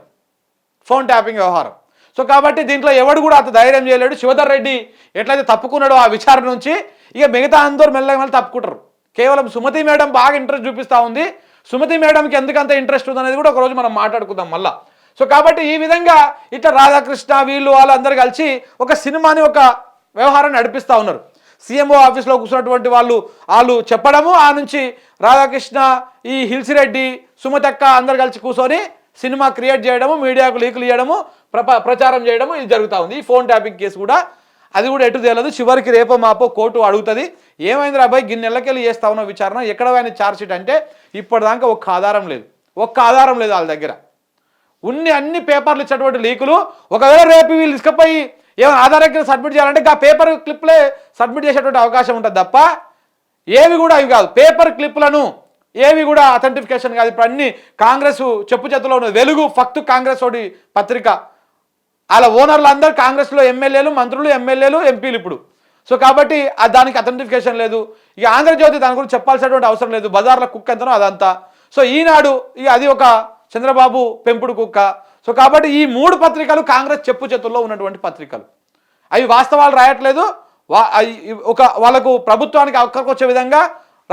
ఫోన్ ట్యాపింగ్ వ్యవహారం. సో కాబట్టి దీంట్లో ఎవడు కూడా అంత ధైర్యం చేయలేడు. శివధర్ రెడ్డి ఎట్లయితే తప్పుకున్నాడో ఆ విచారణ నుంచి, ఇక మిగతా అందరూ మెల్లగా తప్పుకుంటారు. కేవలం సుమతి మేడం బాగా ఇంట్రెస్ట్ చూపిస్తూ ఉంది. సుమతి మేడంకి ఎందుకంత ఇంట్రెస్ట్ ఉందనేది కూడా ఒకరోజు మనం మాట్లాడుకుందాం మళ్ళా. సో కాబట్టి ఈ విధంగా ఇట్లా రాధాకృష్ణ వీళ్ళు వాళ్ళందరూ కలిసి ఒక సినిమాని, ఒక వ్యవహారాన్ని నడిపిస్తూ ఉన్నారు. సీఎంఓ ఆఫీస్లో కూర్చున్నటువంటి వాళ్ళు చెప్పడము, ఆ నుంచి రాధాకృష్ణ, ఈ హిల్స్ రెడ్డి, సుమతక్క అందరు కలిసి కూర్చొని సినిమా క్రియేట్ చేయడము, మీడియాకు లీకులు చేయడము, ప్రచారం చేయడము ఇది జరుగుతూ ఉంది. ఈ ఫోన్ ట్యాపింగ్ కేసు కూడా అది కూడా ఎటు తేలదు. చివరికి రేపో మాపో కోర్టు అడుగుతుంది, ఏమైంది రాబాయ్ గిన్నెళ్ళకెళ్ళి చేస్తా ఉన్న విచారణ, ఎక్కడ ఆయన ఛార్జ్షీట్ అంటే ఇప్పటిదాకా ఒక్క ఆధారం లేదు వాళ్ళ దగ్గర. అన్ని పేపర్లు ఇచ్చేటువంటి లీకులు. ఒకవేళ రేపు వీళ్ళు తీసుకుపోయి ఏమైనా ఆధారంగా సబ్మిట్ చేయాలంటే ఆ పేపర్ క్లిప్లే సబ్మిట్ చేసేటువంటి అవకాశం ఉంటుంది తప్ప ఏవి కూడా ఇవి కాదు. పేపర్ క్లిప్లను ఏవి కూడా అథెంటిఫికేషన్ కాదు. ఇప్పుడు అన్ని కాంగ్రెస్ చెప్పు చేతుల్లో ఉన్నది. వెలుగు ఫక్తు కాంగ్రెస్ ఒకటి పత్రిక, అలా ఓనర్లు అందరూ కాంగ్రెస్లో ఎమ్మెల్యేలు, మంత్రులు, ఎమ్మెల్యేలు, ఎంపీలు ఇప్పుడు. సో కాబట్టి దానికి అథెంటిఫికేషన్ లేదు. ఇక ఆంధ్రజ్యోతి దాని గురించి చెప్పాల్సినటువంటి అవసరం లేదు, బజార్ల కుక్క ఎంతనో అదంతా. సో ఈనాడు ఇక అది ఒక చంద్రబాబు పెంపుడు కుక్క. సో కాబట్టి ఈ 3 పత్రికలు కాంగ్రెస్ చెప్పు చేతుల్లో ఉన్నటువంటి పత్రికలు. అవి వాస్తవాలు రాయట్లేదు, వాళ్ళకు ప్రభుత్వానికి అక్కడికి వచ్చే విధంగా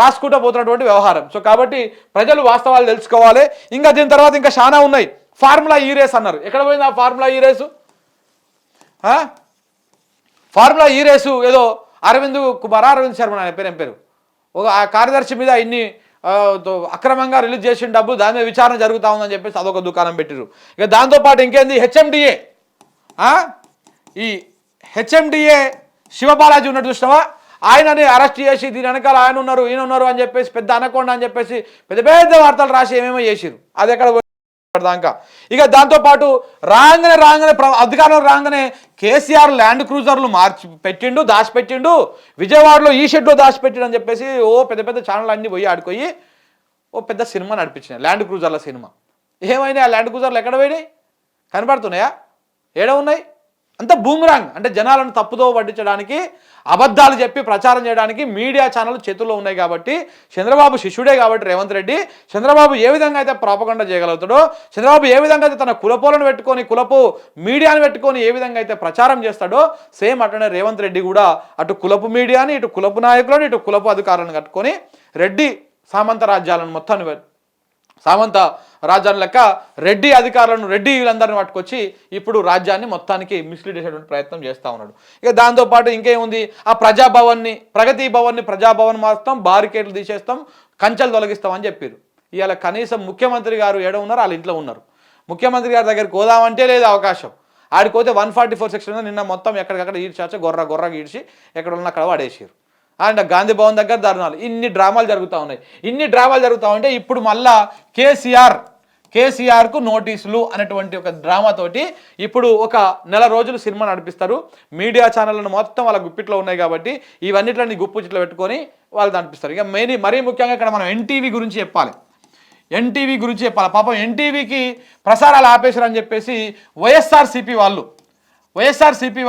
రాసుకుంటూ పోతున్నటువంటి వ్యవహారం. సో కాబట్టి ప్రజలు వాస్తవాలు తెలుసుకోవాలి. ఇంకా దీని తర్వాత ఇంకా చాలా ఉన్నాయి. ఫార్ములా ఈ రేస్ అన్నారు, ఎక్కడ పోయింది ఆ ఫార్ములా ఈ రేసు? ఫార్ములా ఈ రేసు ఏదో అరవింద్ శర్మ ఆయన పేరు ఒక ఆ కార్యదర్శి మీద ఇన్ని అక్రమంగా రిలీజ్ చేసిన డబ్బులు దాని మీద విచారణ జరుగుతూ ఉందని చెప్పేసి అదొక దుకాణం పెట్టిరు. ఇక దాంతోపాటు ఇంకేంది హెచ్ఎండిఏ, ఈ హెచ్ఎండిఏ శివబాలాజీ ఉన్నట్టు చూసినావా, ఆయనని అరెస్ట్ చేసి దీని వెనకాల ఆయన ఉన్నారు ఈయన ఉన్నారు అని చెప్పేసి పెద్ద అనకొండ అని చెప్పేసి పెద్ద పెద్ద వార్తలు రాసి ఏమేమో చేసిరు. అది ఎక్కడ దాకా. ఇక దాంతోపాటు రాగానే అధికారంలో రాగానే కేసీఆర్ ల్యాండ్ క్రూజర్లు దాచిపెట్టిండు, విజయవాడలో ఈ షెడ్లో దాచిపెట్టిండు అని చెప్పేసి పెద్ద పెద్ద ఛానల్ అన్నీ పోయి ఆడుకోయి పెద్ద సినిమా నడిపించినాయి, ల్యాండ్ క్రూజర్ల సినిమా. ఏమైనా ఆ ల్యాండ్ క్రూజర్లు ఎక్కడ పోయినాయి? కనబడుతున్నాయా? ఏడ ఉన్నాయి? అంత బూమరాంగ్ అంటే జనాలను తప్పుదో పట్టించడానికి అబద్ధాలు చెప్పి ప్రచారం చేయడానికి మీడియా ఛానల్ చేతుల్లో ఉన్నాయి కాబట్టి చంద్రబాబు శిష్యుడే కాబట్టి రేవంత్ రెడ్డి చంద్రబాబు ఏ విధంగా అయితే ప్రాపగండా చేయగలుగుతాడో చంద్రబాబు ఏ విధంగా అయితే తన కులపోలను పెట్టుకొని కులపు మీడియాను పెట్టుకొని ఏ విధంగా అయితే ప్రచారం చేస్తాడో సేమ్ అట్లనే రేవంత్ రెడ్డి కూడా అటు కులపు మీడియాని ఇటు కులపు నాయకులను ఇటు కులపు అధికారులను కట్టుకొని రెడ్డి సామంత రాజ్యాలను మొత్తాన్ని సామంత రాజ్యాన్ని లెక్క రెడ్డి అధికారులను రెడ్డి వీళ్ళందరిని పట్టుకొచ్చి ఇప్పుడు రాజ్యాన్ని మొత్తానికి మిస్లీడ్ చేసేటువంటి ప్రయత్నం చేస్తూ ఉన్నాడు. ఇక దాంతోపాటు ఇంకేముంది, ఆ ప్రజాభవన్ని ప్రగతి భవన్ని ప్రజాభవన్ మారుస్తాం, బారికేడ్లు తీసేస్తాం, కంచెలు తొలగిస్తామని చెప్పారు. ఇవాళ కనీసం ముఖ్యమంత్రి గారు ఏడ ఉన్నారు, వాళ్ళ ఇంట్లో ఉన్నారు. ముఖ్యమంత్రి గారి దగ్గరికి పోదామంటే లేదు అవకాశం. ఆడిపోతే 144 సెక్షన్ నిన్న మొత్తం ఎక్కడికక్కడ ఈడ్చాచ గొర్ర ఈడ్చి ఎక్కడ ఉన్న అక్కడ పడేసారు. అండ్ గాంధీ భవన్ దగ్గర ధర్నాలు, ఇన్ని డ్రామాలు జరుగుతూ ఉన్నాయి. ఇన్ని డ్రామాలు జరుగుతూ ఉంటే ఇప్పుడు మళ్ళా కేసీఆర్కు నోటీసులు అనేటువంటి ఒక డ్రామాతోటి ఇప్పుడు ఒక నెల రోజులు సినిమా నడిపిస్తారు. మీడియా ఛానళ్ళను మొత్తం వాళ్ళ గుప్పిట్లో ఉన్నాయి కాబట్టి ఇవన్నిటిని గుప్పుచిట్లో పెట్టుకొని వాళ్ళు నడిపిస్తారు. ఇక మరీ ముఖ్యంగా ఇక్కడ మనం ఎన్టీవీ గురించి చెప్పాలి. పాపం ఎన్టీవీకి ప్రసారాలు ఆపేశారని చెప్పేసి వైఎస్ఆర్సీపీ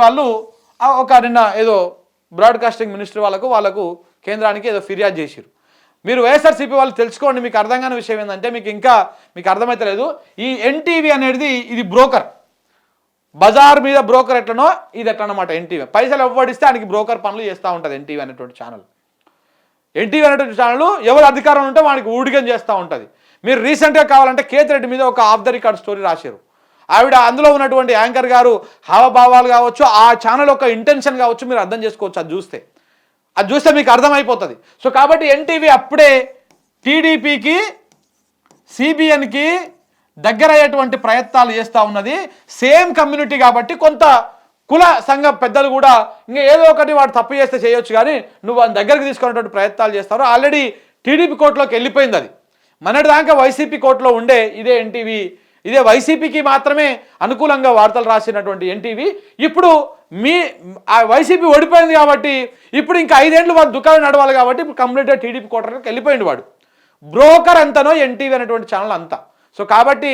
వాళ్ళు ఒక నిన్న ఏదో బ్రాడ్కాస్టింగ్ మినిస్టర్ వాళ్ళకు కేంద్రానికి ఏదో ఫిర్యాదు చేశారు. మీరు వైఎస్ఆర్సీపీ వాళ్ళు తెలుసుకోండి. మీకు అర్థం కాని విషయం ఏంటంటే మీకు అర్థమైతలేదు. ఈ ఎన్టీవీ అనేది ఇది బ్రోకర్, బజార్ మీద బ్రోకర్ ఎట్లనో ఇది ఎట్లా అన్నమాట. ఎన్టీవీ పైసలు ఇవ్వబడిస్తే ఆయనకి బ్రోకర్ పనులు చేస్తూ ఉంటుంది. ఎన్టీవీ అనేటువంటి ఛానల్ ఎవరు అధికారం ఉంటే వానికి ఊడిగం చేస్తూ ఉంటుంది. మీరు రీసెంట్గా కావాలంటే కేతిరెడ్డి మీద ఒక ఆఫ్ ద రికార్డ్ స్టోరీ రాశారు. ఆవిడ అందులో ఉన్నటువంటి యాంకర్ గారు హావభావాలు కావచ్చు, ఆ ఛానల్ యొక్క ఇంటెన్షన్ కావచ్చు, మీరు అర్థం చేసుకోవచ్చు. అది చూస్తే మీకు అర్థమైపోతుంది. సో కాబట్టి ఎన్టీవీ అప్పుడే టీడీపీకి సిబిఎన్కి దగ్గర అయ్యేటువంటి ప్రయత్నాలు చేస్తూ ఉన్నది. సేమ్ కమ్యూనిటీ కాబట్టి కొంత కుల సంఘ పెద్దలు కూడా ఇంకా ఏదో ఒకటి వాడు తప్పు చేస్తే చేయొచ్చు, కానీ నువ్వు వాళ్ళ దగ్గరికి తీసుకునేటువంటి ప్రయత్నాలు చేస్తారు. ఆల్రెడీ టీడీపీ కోర్టులోకి వెళ్ళిపోయింది. అది మొన్నటిదాకా వైసీపీ కోర్టులో ఉండే ఇదే ఎన్టీవీ, ఇదే వైసీపీకి మాత్రమే అనుకూలంగా వార్తలు రాసినటువంటి ఎన్టీవీ ఇప్పుడు వైసీపీ ఓడిపోయింది కాబట్టి ఇప్పుడు ఇంకా 5 ఏళ్ళు వాడు దుకాణం నడవాలి కాబట్టి ఇప్పుడు కంప్లీట్గా టీడీపీ కోటర్కి వెళ్ళిపోయింది. వాడు బ్రోకర్ అంతనో ఎన్టీవీ అనేటువంటి ఛానల్ అంతా. సో కాబట్టి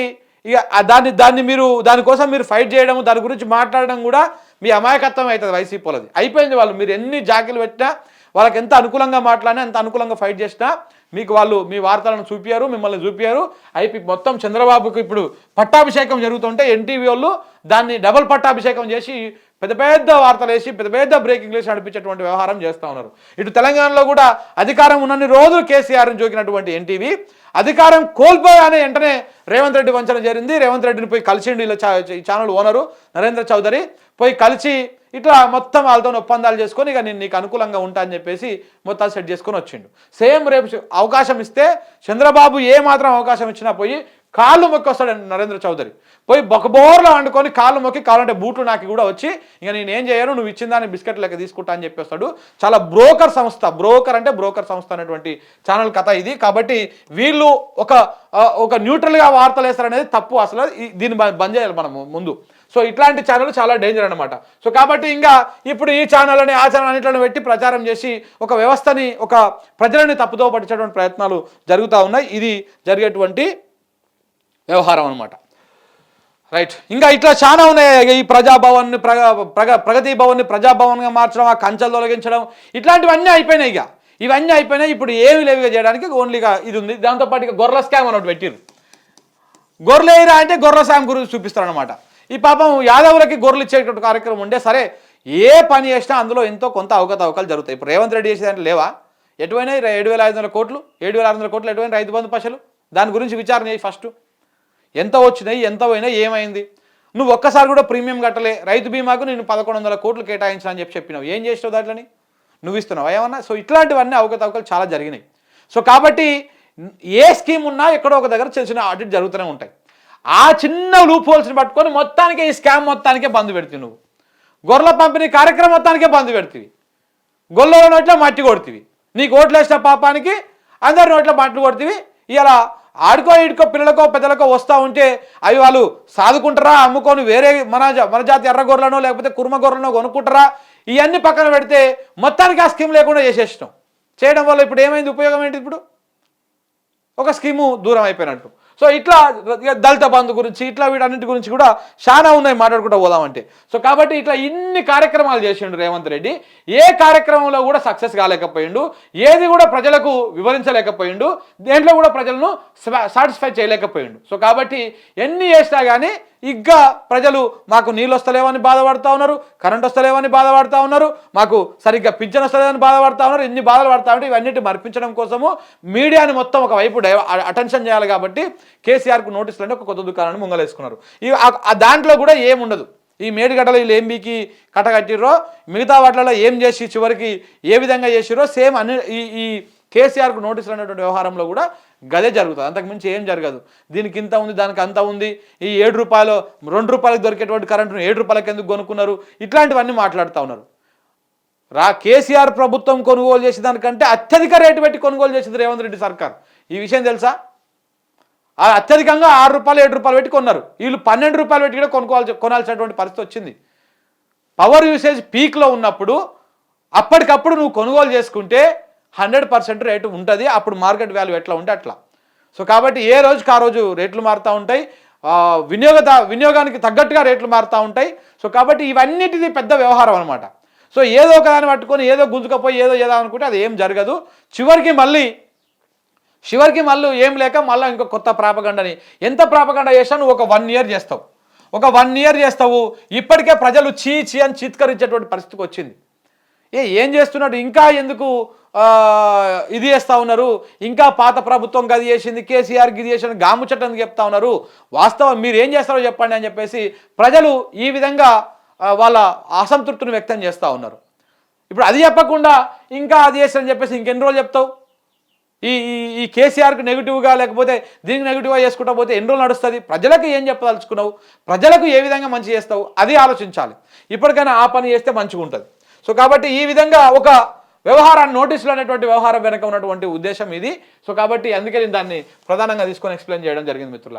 ఇక దాన్ని మీరు దానికోసం మీరు ఫైట్ చేయడం, దాని గురించి మాట్లాడడం కూడా మీ అమాయకత్వం అవుతుంది. వైసీపీ వాళ్ళది అయిపోయింది. వాళ్ళు మీరు ఎన్ని జాకీలు పెట్టినా, వాళ్ళకి ఎంత అనుకూలంగా మాట్లాడినా, ఎంత అనుకూలంగా ఫైట్ చేసినా మీకు వాళ్ళు మీ వార్తలను చూపించారు, మిమ్మల్ని చూపించారు. మొత్తం చంద్రబాబుకు ఇప్పుడు పట్టాభిషేకం జరుగుతుంటే ఎన్టీవీ వాళ్ళు దాన్ని డబుల్ పట్టాభిషేకం చేసి పెద్ద పెద్ద వార్తలు వేసి పెద్ద పెద్ద బ్రేకింగ్ న్యూస్ నడిపించేటువంటి వ్యవహారం చేస్తూ ఉన్నారు. ఇటు తెలంగాణలో కూడా అధికారం ఉన్నన్ని రోజులు కేసీఆర్ని జోకినటువంటి ఎన్టీవీ అధికారం కోల్పోయానే వెంటనే రేవంత్ రెడ్డి వంచన చేరింది. రేవంత్ రెడ్డిని పోయి కలిసిండు. ఇలా ఈ ఛానల్ ఓనరు నరేంద్ర చౌదరి పోయి కలిసి ఇట్లా మొత్తం వాళ్ళతో ఒప్పందాలు చేసుకొని ఇక నేను నీకు అనుకూలంగా ఉంటా అని చెప్పేసి మొత్తం సెట్ చేసుకొని వచ్చిండు. సేమ్ రేపు అవకాశం ఇస్తే చంద్రబాబు ఏ మాత్రం అవకాశం ఇచ్చినా పోయి కాళ్ళు మొక్కి వస్తాడు నరేంద్ర చౌదరి. పోయి బొకబోర్లో వండుకొని కాళ్ళు మొక్కి, కావాలంటే బూట్లు నాకు కూడా వచ్చి ఇక నేనేం చేయను, నువ్వు ఇచ్చిన దాన్ని బిస్కెట్ లెక్క తీసుకుంటా అని చెప్పేస్తాడు. చాలా బ్రోకర్ సంస్థ అనేటువంటి ఛానల్ కథ ఇది. కాబట్టి వీళ్ళు ఒక న్యూట్రల్గా వార్తలు వేస్తారు అనేది తప్పు. అసలు దీన్ని బంద్ చేయాలి మనం ముందు. సో ఇట్లాంటి ఛానల్ చాలా డేంజర్ అనమాట. సో కాబట్టి ఇంకా ఇప్పుడు ఈ ఛానల్ అని ఆ ఛానల్ అన్నింటిని పెట్టి ప్రచారం చేసి ఒక వ్యవస్థని, ఒక ప్రజలని తప్పుదో పట్టించేటువంటి ప్రయత్నాలు జరుగుతూ ఉన్నాయి. ఇది జరిగేటువంటి వ్యవహారం అనమాట. రైట్. ఇంకా ఇట్లా చాలా ఉన్నాయి. ఈ ప్రజాభవన్ని ప్రగతి భవన్ని ప్రజాభవన్గా మార్చడం, ఆ కంచెలు తొలగించడం, ఇట్లాంటివన్నీ అయిపోయినాయి. ఇవన్నీ అయిపోయినాయి. ఇప్పుడు ఏమి లేవుగా చేయడానికి ఓన్లీగా ఇది ఉంది. దాంతోపాటు ఇక గొర్రెల స్కామ్ అని ఒకటి పెట్టిరు. గొర్రెలు వేయరా అంటే గొర్రెల స్కామ్ గురించి చూపిస్తారనమాట. ఈ పాపం యాదవులకి గొర్రెలు ఇచ్చేటువంటి కార్యక్రమం ఉండే సరే, ఏ పని చేసినా అందులో ఎంతో కొంత అవకతవకలు జరుగుతాయి. ఇప్పుడు రేవంత్ రెడ్డి చేసేదాంట్లో లేవా? ఎటువైనా 7,500 కోట్లు 7,600 కోట్లు ఎటువైనా రైతు బంధు పైసలు, దాని గురించి విచారణ చేయి. ఫస్ట్ ఎంత వచ్చినాయి, ఎంత పోయినాయి, ఏమైంది? నువ్వు ఒక్కసారి కూడా ప్రీమియం కట్టలే. రైతు బీమాకు నేను 1,100 కోట్లు కేటాయించిన అని చెప్పినావు. ఏం చేసినావు దాంట్లోని? నువ్వు ఇస్తున్నావు ఏమన్నా? సో ఇట్లాంటివన్నీ అవకతవకలు చాలా జరిగినాయి. సో కాబట్టి ఏ స్కీమ్ ఉన్నా ఎక్కడో ఒక దగ్గర చిన్న చిన్న ఆడిట్ జరుగుతూనే ఉంటాయి. ఆ చిన్న లూప్ హోల్స్ని పట్టుకొని మొత్తానికే ఈ స్కామ్ మొత్తానికే బంద్ పెడుతుంది. నువ్వు గొర్రెల పంపిణీ కార్యక్రమం మొత్తానికే బంద్ పెడుతుంది. గొర్రెల నోట్లో మట్టి కొడుతుంది. నీకు ఓట్లు వేసిన పాపానికి అందరి నోట్లో మట్టి కొడుతుంది. ఇలా ఆడుకో ఈడుకో పిల్లలకో పెద్దలకో వస్తూ ఉంటే అవి వాళ్ళు సాదుకుంటారా, అమ్ముకొని వేరే మన జాతి ఎర్ర గొర్రెలనో లేకపోతే కుర్మ గొర్రెలనో కొనుక్కుంటారా? ఇవన్నీ పక్కన పెడితే మొత్తానికి ఆ స్కీమ్ లేకుండా చేసేసినాం. చేయడం వల్ల ఇప్పుడు ఏమైంది? ఉపయోగం ఏంటి? ఇప్పుడు ఒక స్కీము దూరం అయిపోయినట్టు. సో ఇట్లా దళిత బంధు గురించి ఇట్లా వీటన్నిటి గురించి కూడా చాలా ఉన్నాయి మాట్లాడుకుంటూ పోదామంటే. సో కాబట్టి ఇట్లా ఇన్ని కార్యక్రమాలు చేసిండు రేవంత్ రెడ్డి. ఏ కార్యక్రమంలో కూడా సక్సెస్ కాలేకపోయిండు, ఏది కూడా ప్రజలకు వివరించలేకపోయిండు, దేంట్లో కూడా ప్రజలను సాటిస్ఫై చేయలేకపోయిండు. సో కాబట్టి ఎన్ని చేసినా కానీ ఇంకా ప్రజలు మాకు నీళ్ళు వస్తలేవని బాధపడుతూ ఉన్నారు, కరెంట్ వస్తలేవని బాధపడుతూ ఉన్నారు, మాకు సరిగ్గా పింఛన్ వస్తలేదని బాధపడుతూ ఉన్నారు. ఇన్ని బాధలు పడతా ఉంటే ఇవన్నిటి మర్పించడం కోసము మీడియాని మొత్తం ఒకవైపు అటెన్షన్ చేయాలి కాబట్టి కేసీఆర్కు నోటీసులు అంటే ఒక కొత్త దుకాణాన్ని ముంగలేసుకున్నారు. దాంట్లో కూడా ఏముండదు. ఈ మేడిగడ్డలో వీళ్ళు ఏం బీకి కట్టగట్టిర్రో మిగతా వాటిలలో ఏం చేసి చివరికి ఏ విధంగా చేసిరో సేమ్ అన్ని ఈ కేసీఆర్కు నోటీసులు అనేటువంటి వ్యవహారంలో కూడా గదే జరుగుతుంది. అంతకుమించి ఏం జరగదు. దీనికి ఇంత ఉంది, దానికి అంత ఉంది, ఈ 7 రూపాయలు 2 రూపాయలకు దొరికేటువంటి కరెంటును 7 రూపాయలకు ఎందుకు కొనుక్కున్నారు, ఇట్లాంటివన్నీ మాట్లాడుతూ ఉన్నారు. కేసీఆర్ ప్రభుత్వం కొనుగోలు చేసే దానికంటే అత్యధిక రేటు పెట్టి కొనుగోలు చేసింది రేవంత్ రెడ్డి సర్కార్. ఈ విషయం తెలుసా? అత్యధికంగా 6 రూపాయలు 7 రూపాయలు పెట్టి కొన్నారు. వీళ్ళు 12 రూపాయలు పెట్టి కూడా కొనాల్సినటువంటి పరిస్థితి వచ్చింది. పవర్ యూసేజ్ పీక్లో ఉన్నప్పుడు అప్పటికప్పుడు నువ్వు కొనుగోలు చేసుకుంటే 100% రేటు ఉంటుంది. అప్పుడు మార్కెట్ వాల్యూ ఎట్లా ఉంటే అట్లా. సో కాబట్టి ఏ రోజుకి ఆ రోజు రేట్లు మారుతూ ఉంటాయి, వినియోగానికి తగ్గట్టుగా రేట్లు మారుతూ ఉంటాయి. సో కాబట్టి ఇవన్నిటిది పెద్ద వ్యవహారం అనమాట. సో ఏదో ఒకదాన్ని పట్టుకొని ఏదో గుంజుకపోయి ఏదో అనుకుంటే అది ఏం జరగదు. చివరికి మళ్ళీ ఏం లేక మళ్ళీ ఇంకో కొత్త ప్రాపగండని ఎంత ప్రాపగండ చేసినా నువ్వు ఒక 1 ఇయర్ చేస్తావు, ఇప్పటికే ప్రజలు చీ అని చిత్కరించేటువంటి పరిస్థితికి వచ్చింది. ఏం చేస్తున్నట్టు ఇంకా ఎందుకు ఇది చేస్తూ ఉన్నారు, ఇంకా పాత ప్రభుత్వం గది చేసింది, కేసీఆర్ గిది చేసిన గాముచ్చటం చెప్తా ఉన్నారు, వాస్తవం మీరు ఏం చేస్తారో చెప్పండి అని చెప్పేసి ప్రజలు ఈ విధంగా వాళ్ళ అసంతృప్తిని వ్యక్తం చేస్తూ ఉన్నారు. ఇప్పుడు అది చెప్పకుండా ఇంకా అది చేస్తారని చెప్పేసి ఇంకెన్ని రోజులు చెప్తావు? ఈ కేసీఆర్కి నెగిటివ్గా లేకపోతే దీనికి నెగిటివ్గా చేసుకుంటా పోతే ఎన్ని రోజులు నడుస్తుంది? ప్రజలకు ఏం చెప్పదలుచుకున్నావు, ప్రజలకు ఏ విధంగా మంచి చేస్తావు అది ఆలోచించాలి. ఇప్పటికైనా ఆ పని చేస్తే మంచిగా ఉంటుంది. సో కాబట్టి ఈ విధంగా ఒక వ్యవహారాన్ని నోటీసులు అనేటువంటి వ్యవహారం వెనక ఉన్నటువంటి ఉద్దేశం ఇది. సో కాబట్టి అందుకే నేను దాన్ని ప్రధానంగా తీసుకొని ఎక్స్ప్లెయిన్ చేయడం జరిగింది మిత్రులారా.